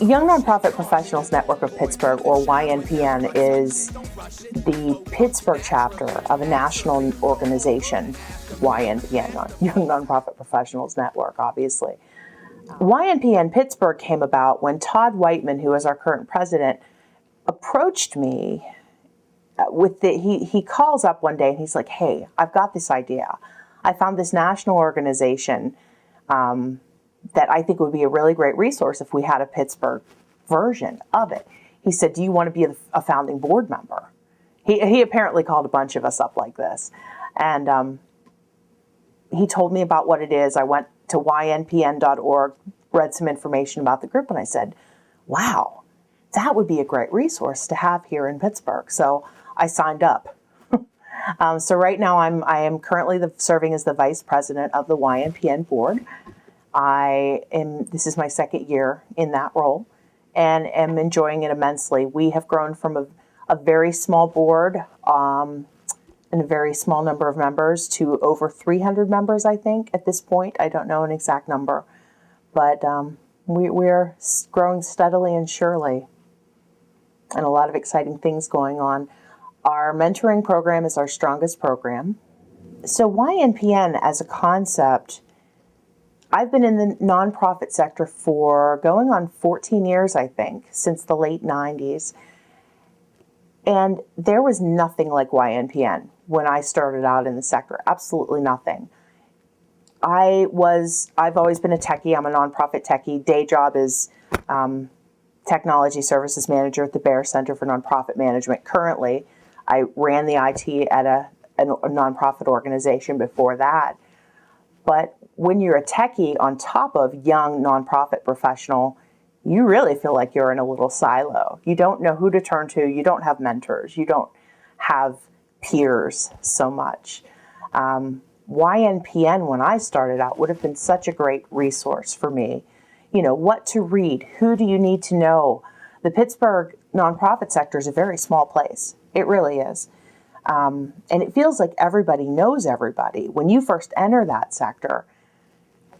Young Nonprofit Professionals Network of Pittsburgh, or YNPN, is the Pittsburgh chapter of a national organization, YNPN, Young Nonprofit Professionals Network, obviously. YNPN Pittsburgh came about when Todd Whiteman, who is our current president, approached me with he calls up one day and he's like, hey, I've got this idea. I found this national organization that I think would be a really great resource if we had a Pittsburgh version of it. He said, do you want to be a founding board member? He apparently called a bunch of us up like this. And he told me about what it is. I went to ynpn.org, read some information about the group, and I said, wow, that would be a great resource to have here in Pittsburgh. So I signed up. So right now I am currently serving as the vice president of the YNPN board. This is my second year in that role and am enjoying it immensely. We have grown from a very small board and a very small number of members to over 300 members, I think, at this point. I don't know an exact number, but we're growing steadily and surely, and a lot of exciting things going on. Our mentoring program is our strongest program. So YNPN as a concept, I've been in the nonprofit sector for going on 14 years, I think, since the late 90s. And there was nothing like YNPN when I started out in the sector, absolutely nothing. I've always been a techie. I'm a nonprofit techie. Day job is technology services manager at the Bear Center for Nonprofit Management. Currently, I ran the IT at a nonprofit organization before that. But when you're a techie on top of young nonprofit professional, you really feel like you're in a little silo. You don't know who to turn to. You don't have mentors. You don't have peers so much. YNPN, when I started out, would have been such a great resource for me. You know, what to read, who do you need to know? The Pittsburgh nonprofit sector is a very small place. It really is. And it feels like everybody knows everybody. When you first enter that sector,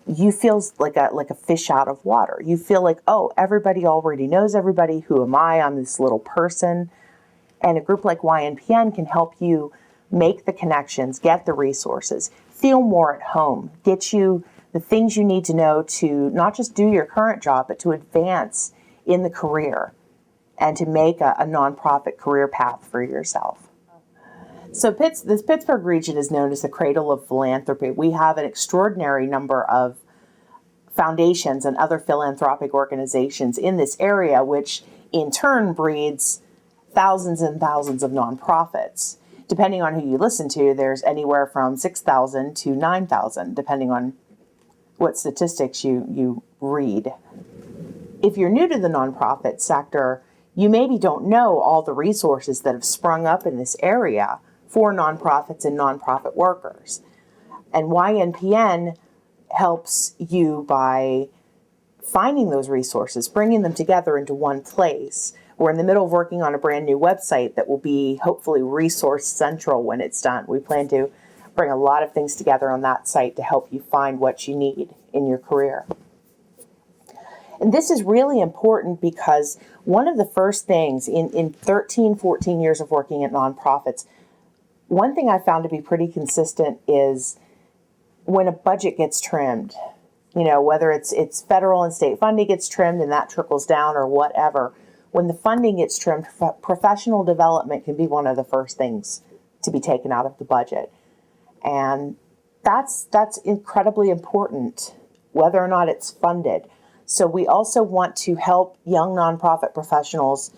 you feel like a fish out of water. You feel like, oh, everybody already knows everybody. Who am I? I'm this little person. And a group like YNPN can help you make the connections, get the resources, feel more at home, get you the things you need to know to not just do your current job, but to advance in the career and to make a nonprofit career path for yourself. So this Pittsburgh region is known as the cradle of philanthropy. We have an extraordinary number of foundations and other philanthropic organizations in this area, which in turn breeds thousands and thousands of nonprofits. Depending on who you listen to, there's anywhere from 6,000 to 9,000, depending on what statistics you read. If you're new to the nonprofit sector, you maybe don't know all the resources that have sprung up in this area for nonprofits and nonprofit workers. And YNPN helps you by finding those resources, bringing them together into one place. We're in the middle of working on a brand new website that will be hopefully resource central when it's done. We plan to bring a lot of things together on that site to help you find what you need in your career. And this is really important because one of the first things in 13, 14 years of working at nonprofits, one thing I found to be pretty consistent is when a budget gets trimmed, you know, whether it's federal and state funding gets trimmed and that trickles down or whatever, when the funding gets trimmed, professional development can be one of the first things to be taken out of the budget. And that's incredibly important, whether or not it's funded. So we also want to help young nonprofit professionals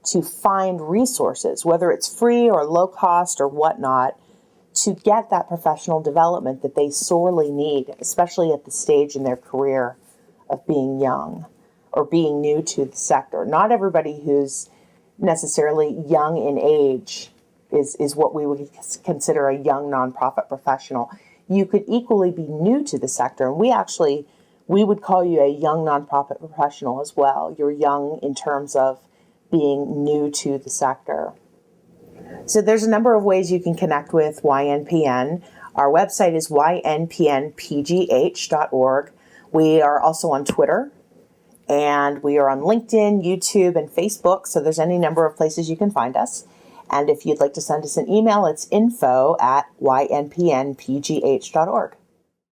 to find resources, whether it's free or low cost or whatnot, to get that professional development that they sorely need, especially at the stage in their career of being young or being new to the sector. Not everybody who's necessarily young in age is what we would consider a young nonprofit professional. You could equally be new to the sector, and we would call you a young nonprofit professional as well. You're young in terms of being new to the sector. So there's a number of ways you can connect with YNPN. Our website is ynpnpgh.org. We are also on Twitter And we are on LinkedIn, YouTube, and Facebook, so there's any number of places you can find us. And if you'd like to send us an email, it's info@ynpnpgh.org.